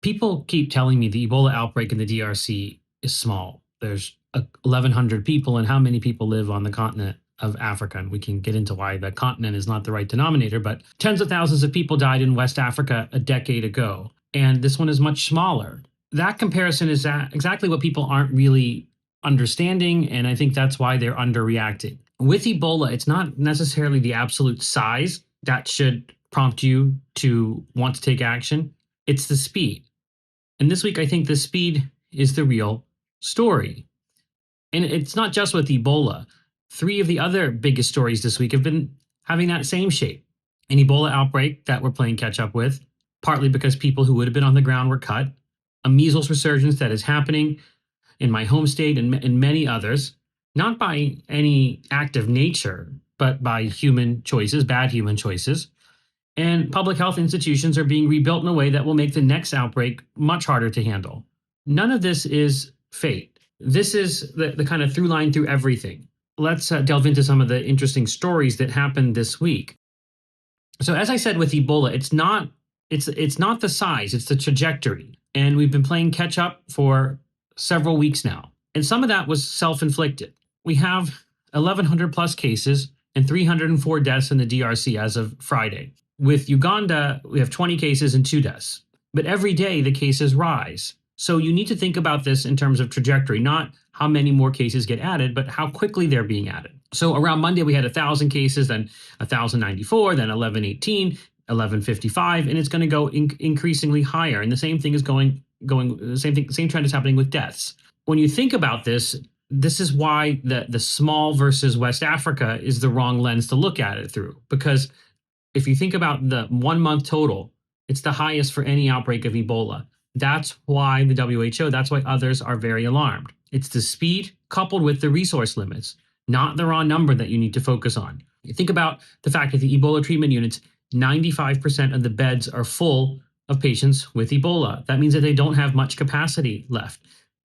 People keep telling me the Ebola outbreak in the DRC is small. There's 1,100 people, and how many people live on the continent of Africa? And we can get into why the continent is not the right denominator, but tens of thousands of people died in West Africa a decade ago. And this one is much smaller. That comparison is exactly what people aren't really understanding, and I think that's why they're underreacting. With Ebola, it's not necessarily the absolute size that should prompt you to want to take action. It's the speed. And this week, I think the speed is the real story. And it's not just with Ebola. 3 of the other biggest stories this week have been having that same shape. An Ebola outbreak that we're playing catch up with, partly because people who would have been on the ground were cut, a measles resurgence that is happening in my home state and many others, not by any act of nature, but by human choices, bad human choices. And public health institutions are being rebuilt in a way that will make the next outbreak much harder to handle. None of this is fate. This is the kind of through line through everything. Let's delve into some of the interesting stories that happened this week. So as I said with Ebola, it's not the size, it's the trajectory. And we've been playing catch up for several weeks now. And some of that was self-inflicted. We have 1,100 plus cases and 304 deaths in the DRC as of Friday. With Uganda, we have 20 cases and 2 deaths. But every day the cases rise. So you need to think about this in terms of trajectory, not how many more cases get added, but how quickly they're being added. So around Monday, we had 1,000 cases, then 1,094, then 1,118, 1,155, and it's going to go increasingly higher. And the same thing is same trend is happening with deaths. When you think about this, this is why the small versus West Africa is the wrong lens to look at it through. Because if you think about the 1 month total, it's the highest for any outbreak of Ebola. That's why the WHO, that's why others are very alarmed. It's the speed coupled with the resource limits, not the raw number that you need to focus on. You think about the fact that the Ebola treatment units, 95% of the beds are full of patients with Ebola. That means that they don't have much capacity left.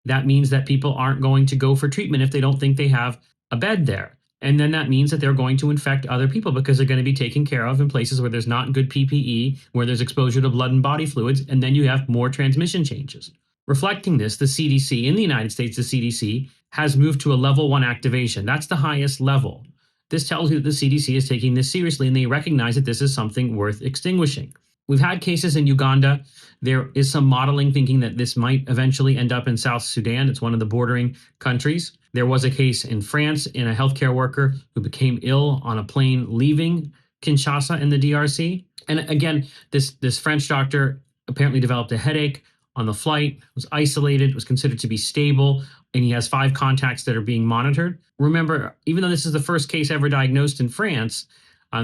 That means that people aren't going to go for treatment if they don't think they have a bed there. And then that means that they're going to infect other people because they're going to be taken care of in places where there's not good PPE, where there's exposure to blood and body fluids, and then you have more transmission changes. Reflecting this, the CDC in the United States, the CDC, has moved to a level 1 activation. That's the highest level. This tells you that the CDC is taking this seriously and they recognize that this is something worth extinguishing. We've had cases in Uganda. There is some modeling thinking that this might eventually end up in South Sudan. It's one of the bordering countries. There was a case in France in a healthcare worker who became ill on a plane leaving Kinshasa in the DRC. And again, this French doctor apparently developed a headache on the flight, was isolated, was considered to be stable, and he has 5 contacts that are being monitored. Remember, even though this is the first case ever diagnosed in France,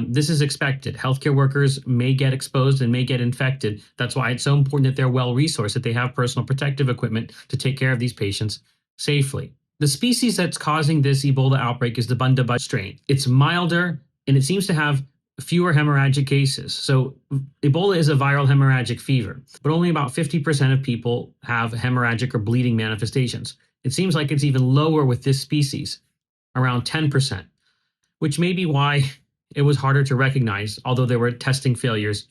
this is expected. Healthcare workers may get exposed and may get infected. That's why it's so important that they're well-resourced, that they have personal protective equipment to take care of these patients safely. The species that's causing this Ebola outbreak is the Bundibugyo strain. It's milder, and it seems to have fewer hemorrhagic cases. So Ebola is a viral hemorrhagic fever, but only about 50% of people have hemorrhagic or bleeding manifestations. It seems like it's even lower with this species, around 10%, which may be why it was harder to recognize, although there were testing failures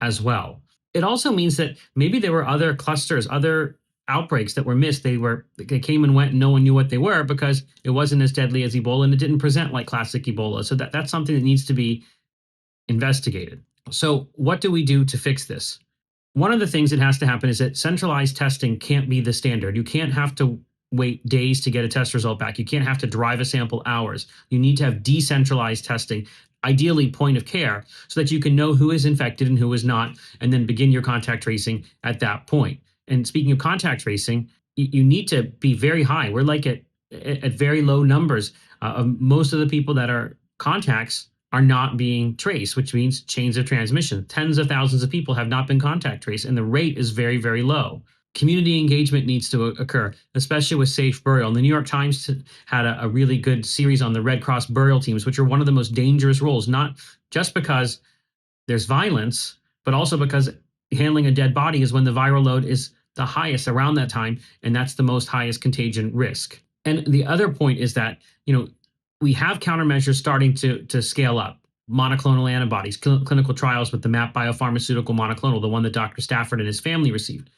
as well. It also means that maybe there were other clusters, other outbreaks that were missed. They came and went and no one knew what they were because it wasn't as deadly as Ebola and it didn't present like classic Ebola. So that's something that needs to be investigated. So what do we do to fix this? One of the things that has to happen is that centralized testing can't be the standard. You can't have to wait days to get a test result back. You can't have to drive a sample hours. You need to have decentralized testing, ideally point of care, so that you can know who is infected and who is not, and then begin your contact tracing at that point. And speaking of contact tracing, you need to be very high. We're like at very low numbers. Most of the people that are contacts are not being traced, which means chains of transmission. Tens of thousands of people have not been contact traced, and the rate is very, very low. Community engagement needs to occur, especially with safe burial. And the New York Times had a really good series on the Red Cross burial teams, which are one of the most dangerous roles, not just because there's violence, but also because handling a dead body is when the viral load is the highest around that time, and that's the most highest contagion risk. And the other point is that, we have countermeasures starting to scale up. Monoclonal antibodies, clinical trials with the MAP biopharmaceutical monoclonal, the one that Dr. Stafford and his family received.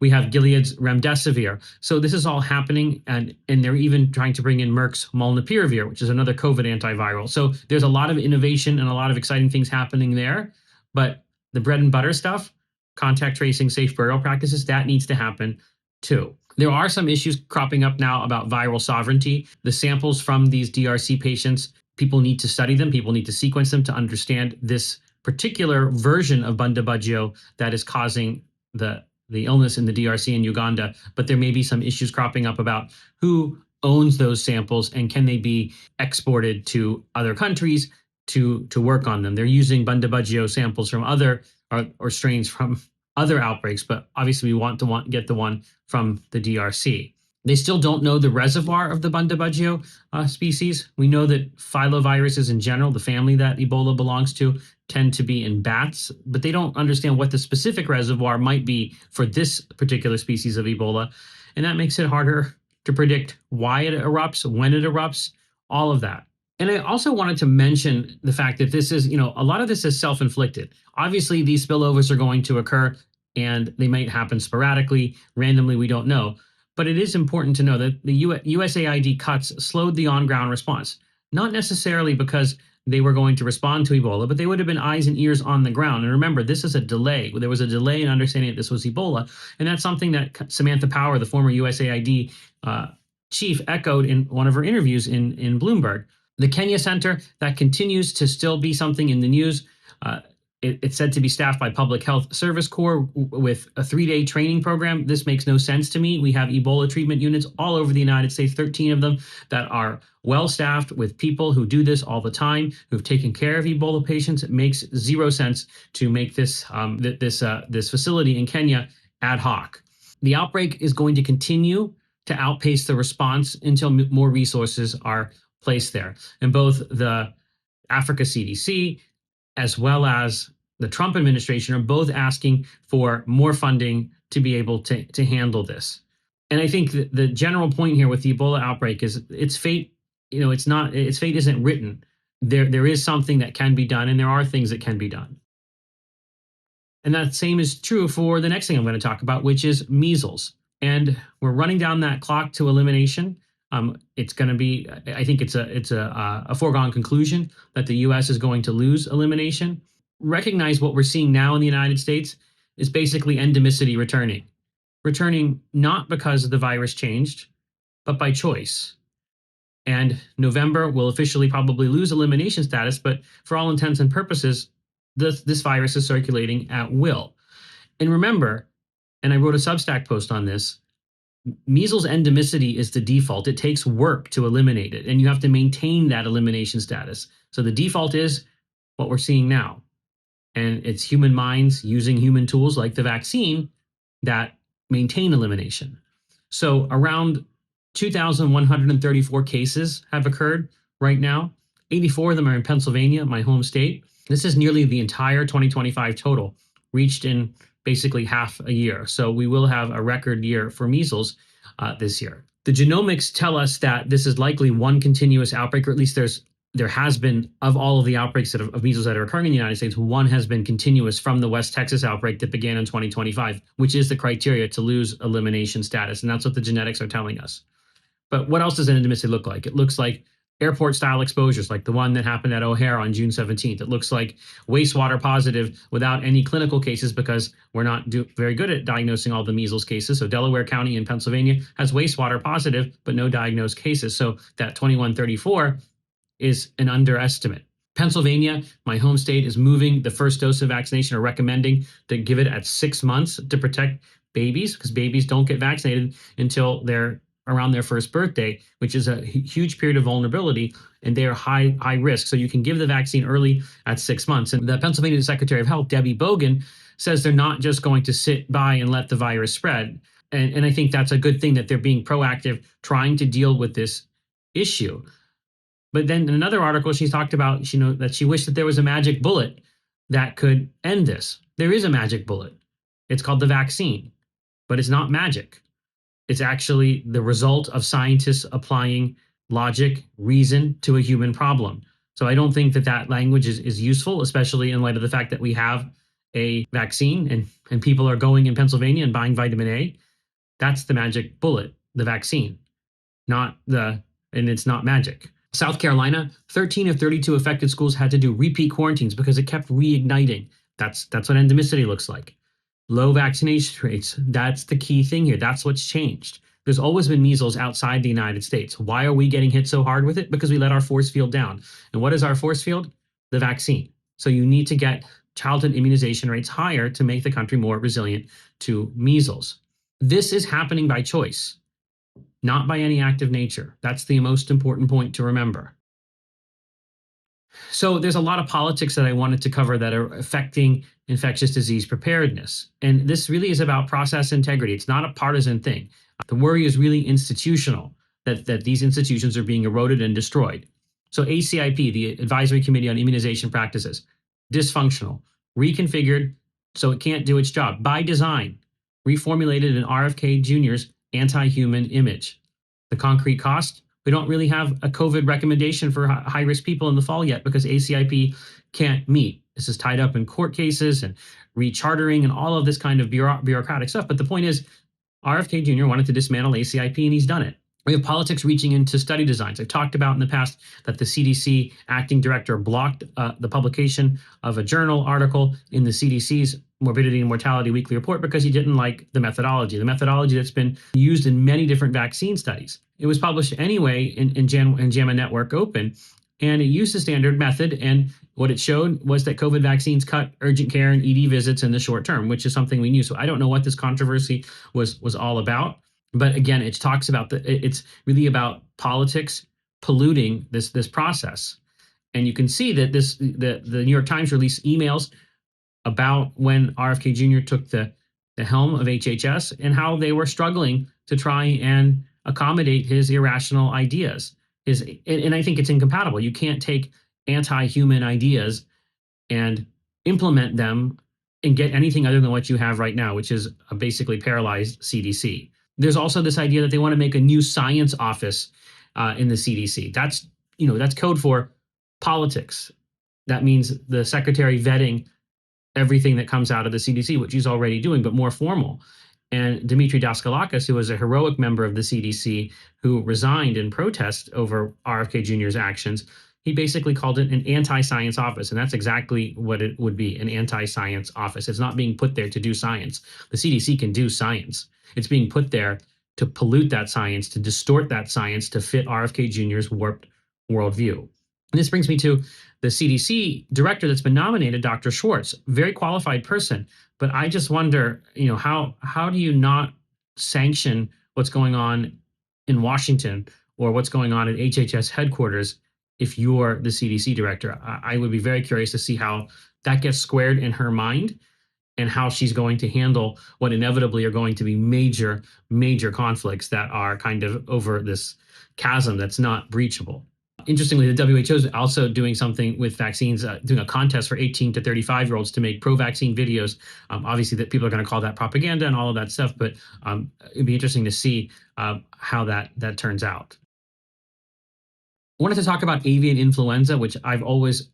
We have Gilead's remdesivir. So this is all happening, and they're even trying to bring in Merck's molnupiravir, which is another COVID antiviral. So there's a lot of innovation and a lot of exciting things happening there. But the bread and butter stuff, contact tracing, safe burial practices, that needs to happen too. There are some issues cropping up now about viral sovereignty. The samples from these DRC patients, people need to study them, people need to sequence them to understand this particular version of Bundibugyo that is causing the illness in the DRC and Uganda. But there may be some issues cropping up about who owns those samples and can they be exported to other countries to work on them. They're using Bundibugyo samples from other or strains from other outbreaks, but obviously we want to get the one from the DRC. They still don't know the reservoir of the Bundibugyo species. We know that filoviruses in general, the family that Ebola belongs to, tend to be in bats, but they don't understand what the specific reservoir might be for this particular species of Ebola. And that makes it harder to predict why it erupts, when it erupts, all of that. And I also wanted to mention the fact that this is, a lot of this is self-inflicted. Obviously, these spillovers are going to occur and they might happen sporadically, randomly, we don't know. But it is important to know that the USAID cuts slowed the on-ground response, not necessarily because they were going to respond to Ebola, but they would have been eyes and ears on the ground. And remember, this is a delay. There was a delay in understanding that this was Ebola. And that's something that Samantha Power, the former USAID chief, echoed in one of her interviews in Bloomberg. The Kenya Center, that continues to still be something in the news. It's said to be staffed by Public Health Service Corps with a 3-day training program. This makes no sense to me. We have Ebola treatment units all over the United States, 13 of them that are well staffed with people who do this all the time, who've taken care of Ebola patients. It makes zero sense to make this facility in Kenya ad hoc. The outbreak is going to continue to outpace the response until more resources are placed there. And both the Africa CDC as well as the Trump administration are both asking for more funding to be able to handle this. And I think the general point here with the Ebola outbreak is its fate, its fate isn't written. There is something that can be done, and there are things that can be done. And that same is true for the next thing I'm going to talk about, which is measles. And we're running down that clock to elimination. It's going to be, I think it's a foregone conclusion that the U.S. is going to lose elimination. Recognize what we're seeing now in the United States is basically endemicity returning not because the virus changed, but by choice. And November will officially probably lose elimination status, but for all intents and purposes, this virus is circulating at will. And remember, and I wrote a Substack post on this, measles endemicity is the default. It takes work to eliminate it, and you have to maintain that elimination status. So the default is what we're seeing now. And it's human minds using human tools like the vaccine that maintain elimination. So around 2,134 cases have occurred right now. 84 of them are in Pennsylvania, my home state. This is nearly the entire 2025 total, reached in basically half a year. So we will have a record year for measles this year. The genomics tell us that this is likely one continuous outbreak, or at least there has been, of all of the outbreaks of measles that are occurring in the United States, one has been continuous from the West Texas outbreak that began in 2025, which is the criteria to lose elimination status. And that's what the genetics are telling us. But what else does endemicity look like? It looks like airport-style exposures, like the one that happened at O'Hare on June 17th. It looks like wastewater positive without any clinical cases because we're not very good at diagnosing all the measles cases. So Delaware County in Pennsylvania has wastewater positive, but no diagnosed cases. So that 2134 is an underestimate. Pennsylvania, my home state, is moving the first dose of vaccination, or recommending to give it at 6 months to protect babies, because babies don't get vaccinated until they're around their first birthday, which is a huge period of vulnerability, and they are high risk. So you can give the vaccine early at 6 months. And the Pennsylvania Secretary of Health, Debbie Bogan, says they're not just going to sit by and let the virus spread. And I think that's a good thing that they're being proactive, trying to deal with this issue. But then in another article, she talked about, that she wished that there was a magic bullet that could end this. There is a magic bullet. It's called the vaccine, but it's not magic. It's actually the result of scientists applying logic, reason to a human problem. So I don't think that language is useful, especially in light of the fact that we have a vaccine and people are going in Pennsylvania and buying vitamin A, that's the magic bullet, the vaccine, and it's not magic. South Carolina, 13 of 32 affected schools had to do repeat quarantines because it kept reigniting. That's what endemicity looks like. Low vaccination rates, that's the key thing here. That's what's changed. There's always been measles outside the United States. Why are we getting hit so hard with it? Because we let our force field down. And what is our force field? The vaccine. So you need to get childhood immunization rates higher to make the country more resilient to measles. This is happening by choice, not by any act of nature. That's the most important point to remember. So there's a lot of politics that I wanted to cover that are affecting infectious disease preparedness. And this really is about process integrity. It's not a partisan thing. The worry is really institutional, that these institutions are being eroded and destroyed. So ACIP, the Advisory Committee on Immunization Practices, dysfunctional, reconfigured so it can't do its job by design, reformulated in RFK Jr.'s anti-human image. The concrete cost? We don't really have a COVID recommendation for high-risk people in the fall yet because ACIP can't meet. This is tied up in court cases and rechartering and all of this kind of bureaucratic stuff. But the point is, RFK Jr. wanted to dismantle ACIP, and he's done it. We have politics reaching into study designs. I've talked about in the past that the CDC acting director blocked the publication of a journal article in the CDC's Morbidity and Mortality Weekly Report because he didn't like the methodology that's been used in many different vaccine studies. It was published anyway in JAMA Network Open, and it used the standard method. And what it showed was that COVID vaccines cut urgent care and ED visits in the short term, which is something we knew. So I don't know what this controversy was all about. But again, it talks about it's really about politics polluting this process. And you can see that the New York Times released emails about when RFK Jr. took the helm of HHS and how they were struggling to try and accommodate his irrational ideas. And I think it's incompatible. You can't take anti-human ideas and implement them and get anything other than what you have right now, which is a basically paralyzed CDC. There's also this idea that they want to make a new science office in the CDC. That's code for politics. That means the secretary vetting everything that comes out of the CDC, which he's already doing, but more formal. And Dmitry Daskalakis, who was a heroic member of the CDC who resigned in protest over RFK Jr.'s actions, he basically called it an anti-science office. And that's exactly what it would be, an anti-science office. It's not being put there to do science. The CDC can do science. It's being put there to pollute that science, to distort that science to fit RFK Jr.'s warped worldview. And this brings me to the CDC director that's been nominated, Dr. Schwartz, very qualified person. But I just wonder, how do you not sanction what's going on in Washington or what's going on at HHS headquarters if you're the CDC director? I would be very curious to see how that gets squared in her mind and how she's going to handle what inevitably are going to be major, major conflicts that are kind of over this chasm that's not breachable. Interestingly, the WHO is also doing something with vaccines, doing a contest for 18 to 35-year-olds to make pro-vaccine videos. Obviously, that people are going to call that propaganda and all of that stuff, but it'd be interesting to see how that turns out. I wanted to talk about avian influenza, which I've always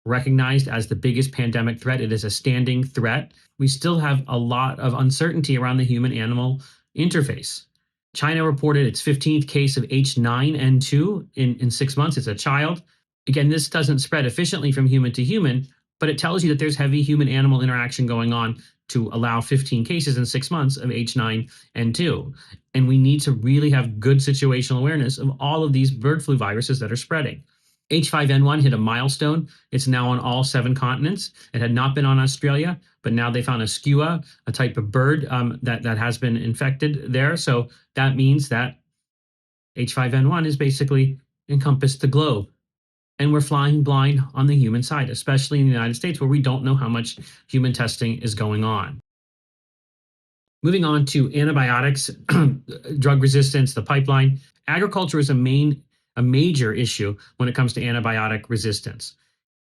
recognized as the biggest pandemic threat. It is a standing threat. We still have a lot of uncertainty around the human-animal interface. China reported its 15th case of H9N2 in 6 months. It's a child. Again, this doesn't spread efficiently from human to human, but it tells you that there's heavy human-animal interaction going on to allow 15 cases in 6 months of H9N2. And we need to really have good situational awareness of all of these bird flu viruses that are spreading. H5N1 hit a milestone. It's now on all 7 continents. It had not been on Australia, but now they found a skua, a type of bird that has been infected there. So that means that H5N1 is basically encompassed the globe. And we're flying blind on the human side, especially in the United States, where we don't know how much human testing is going on. Moving on to antibiotics, drug resistance, the pipeline. Agriculture is a major issue when it comes to antibiotic resistance.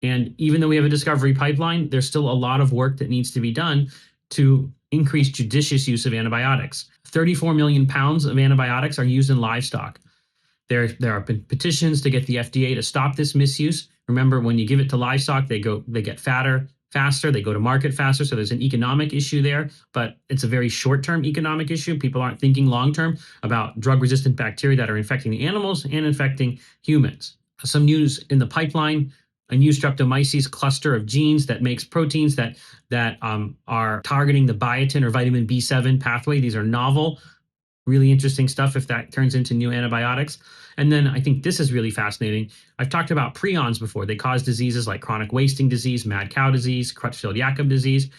And even though we have a discovery pipeline, there's still a lot of work that needs to be done to increase judicious use of antibiotics. 34 million pounds of antibiotics are used in livestock. There have been petitions to get the FDA to stop this misuse. Remember, when you give it to livestock, they get fatter. faster, they go to market faster. So there's an economic issue there, but it's a very short-term economic issue. People aren't thinking long-term about drug-resistant bacteria that are infecting the animals and infecting humans. Some news in the pipeline: a new streptomyces cluster of genes that makes proteins that are targeting the biotin or vitamin B7 pathway. These are novel, really interesting stuff if that turns into new antibiotics. And then I think this is really fascinating. I've talked about prions before. They cause diseases like chronic wasting disease, mad cow disease, Creutzfeldt-Jakob disease.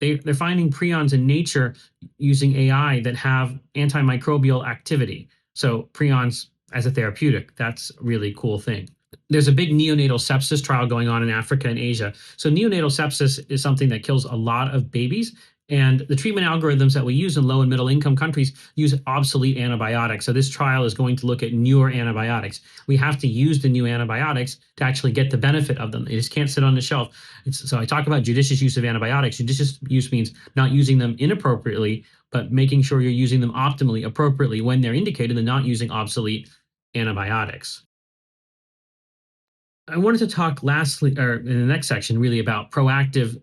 They're finding prions in nature using AI that have antimicrobial activity. So prions as a therapeutic, that's a really cool thing. There's a big neonatal sepsis trial going on in Africa and Asia. So neonatal sepsis is something that kills a lot of babies. And the treatment algorithms that we use in low and middle income countries use obsolete antibiotics. So this trial is going to look at newer antibiotics. We have to use the new antibiotics to actually get the benefit of them. They just can't sit on the shelf. So I talk about judicious use of antibiotics. Judicious use means not using them inappropriately, but making sure you're using them optimally, appropriately when they're indicated, and not using obsolete antibiotics. I wanted to talk lastly, or in the next section, really about proactive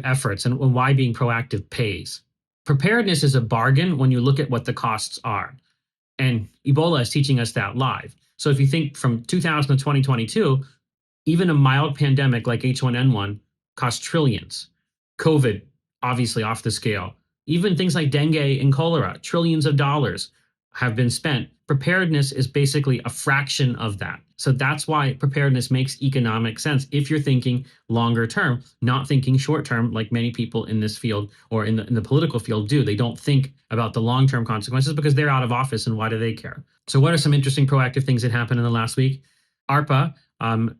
efforts and why being proactive pays. Preparedness is a bargain when you look at what the costs are. And Ebola is teaching us that live. So if you think from 2000 to 2022, even a mild pandemic like H1N1 cost trillions. COVID, obviously off the scale. Even things like dengue and cholera, trillions of dollars have been spent. Preparedness is basically a fraction of that. So that's why preparedness makes economic sense if you're thinking longer term, not thinking short term like many people in this field or in the political field do. They don't think about the long-term consequences because they're out of office, and why do they care? So what are some interesting proactive things that happened in the last week? ARPA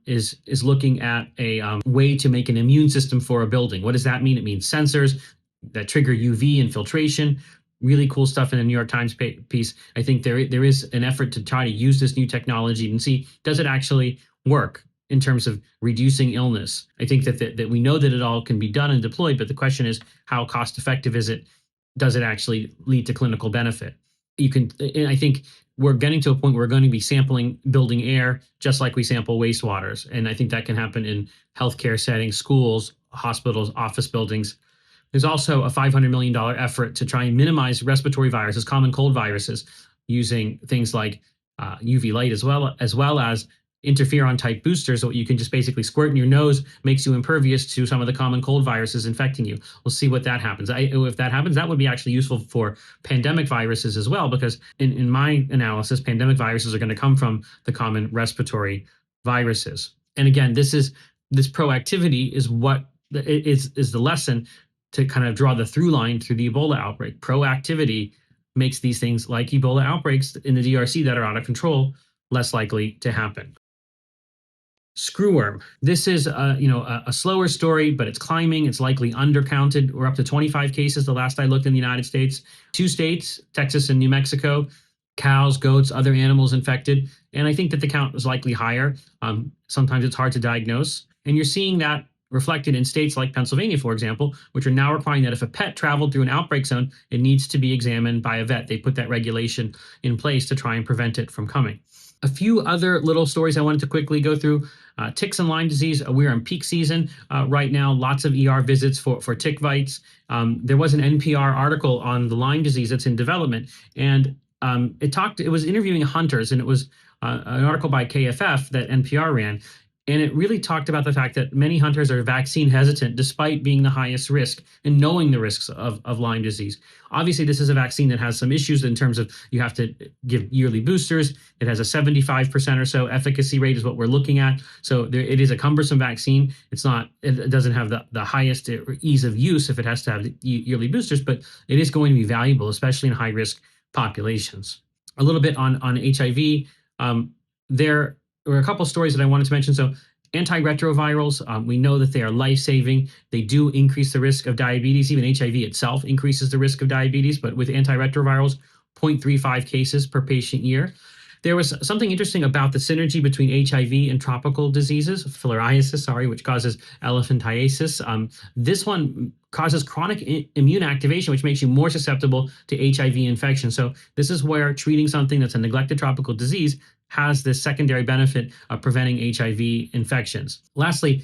is looking at a way to make an immune system for a building. What does that mean? It means sensors that trigger UV infiltration. Really cool stuff in the New York Times piece. I think there is an effort to try to use this new technology and see, does it actually work in terms of reducing illness? I think that we know that it all can be done and deployed, but the question is, how cost effective is it? Does it actually lead to clinical benefit? And I think we're getting to a point where we're going to be sampling building air just like we sample wastewaters. And I think that can happen in healthcare settings, schools, hospitals, office buildings. There's also a $500 million effort to try and minimize respiratory viruses, common cold viruses, using things like UV light as well as interferon type boosters. So you can just basically squirt in your nose, makes you impervious to some of the common cold viruses infecting you. We'll see what that happens. If that happens, that would be actually useful for pandemic viruses as well, because in my analysis, pandemic viruses are going to come from the common respiratory viruses. And again, this proactivity is what is the lesson to kind of draw the through line through the Ebola outbreak. Proactivity makes these things like Ebola outbreaks in the DRC that are out of control less likely to happen. Screwworm. This is a slower story, but it's climbing. It's likely undercounted. We're up to 25 cases the last I looked in the United States. 2 states, Texas and New Mexico, cows, goats, other animals infected. And I think that the count is likely higher. Sometimes it's hard to diagnose. And you're seeing that reflected in states like Pennsylvania, for example, which are now requiring that if a pet traveled through an outbreak zone, it needs to be examined by a vet. They put that regulation in place to try and prevent it from coming. A few other little stories I wanted to quickly go through. Ticks and Lyme disease, we're in peak season right now. Lots of ER visits for tick bites. There was an NPR article on the Lyme disease that's in development, and it was interviewing hunters, and it was an article by KFF that NPR ran. And it really talked about the fact that many hunters are vaccine hesitant despite being the highest risk and knowing the risks of Lyme disease. Obviously, this is a vaccine that has some issues in terms of you have to give yearly boosters. It has a 75% or so efficacy rate is what we're looking at. So it is a cumbersome vaccine. It doesn't have the highest ease of use if it has to have yearly boosters, but it is going to be valuable, especially in high risk populations. A little bit on HIV. There were a couple stories that I wanted to mention. So antiretrovirals, we know that they are life-saving. They do increase the risk of diabetes. Even HIV itself increases the risk of diabetes, but with antiretrovirals, 0.35 cases per patient year. There was something interesting about the synergy between HIV and tropical diseases, filariasis, which causes elephantiasis. This one causes chronic immune activation, which makes you more susceptible to HIV infection. So this is where treating something that's a neglected tropical disease has this secondary benefit of preventing HIV infections. Lastly,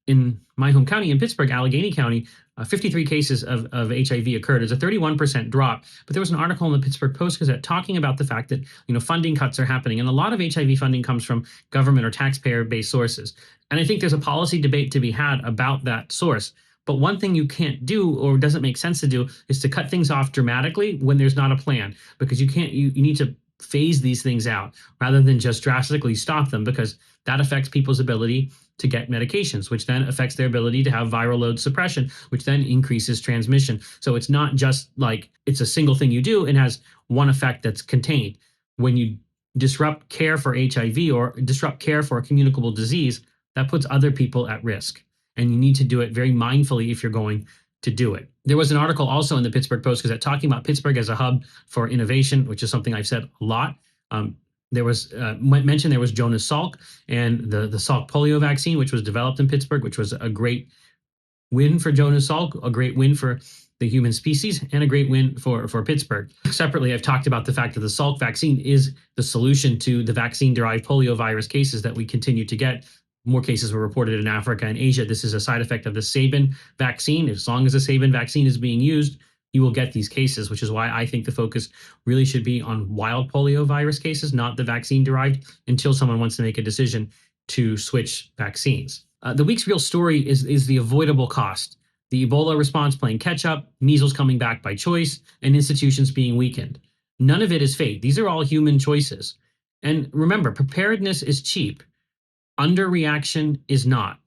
in my home county, in Pittsburgh, Allegheny County, 53 cases of HIV occurred. It's a 31% drop. But there was an article in the Pittsburgh Post-Gazette talking about the fact that funding cuts are happening, and a lot of HIV funding comes from government or taxpayer-based sources. And I think there's a policy debate to be had about that source. But one thing you can't do, or doesn't make sense to do, is to cut things off dramatically when there's not a plan, because you need to phase these things out rather than just drastically stop them, because that affects people's ability to get medications, which then affects their ability to have viral load suppression, which then increases transmission. So it's not just like it's a single thing you do and has one effect that's contained. When you disrupt care for HIV or disrupt care for a communicable disease, that puts other people at risk. And you need to do it very mindfully if you're going to do it. There was an article also in the Pittsburgh Post-Gazette talking about Pittsburgh as a hub for innovation, which is something I've said a lot. There was mentioned there was Jonas Salk and the Salk polio vaccine, which was developed in Pittsburgh, which was a great win for Jonas Salk, a great win for the human species, and a great win for Pittsburgh. Separately, I've talked about the fact that the Salk vaccine is the solution to the vaccine-derived polio virus cases that we continue to get. More cases were reported in Africa and Asia. This is a side effect of the Sabin vaccine. As long as the Sabin vaccine is being used, you will get these cases, which is why I think the focus really should be on wild polio virus cases, not the vaccine-derived, until someone wants to make a decision to switch vaccines. The week's real story is the avoidable cost. The Ebola response playing catch-up, measles coming back by choice, and institutions being weakened. None of it is fate. These are all human choices. And remember, preparedness is cheap. Underreaction is not.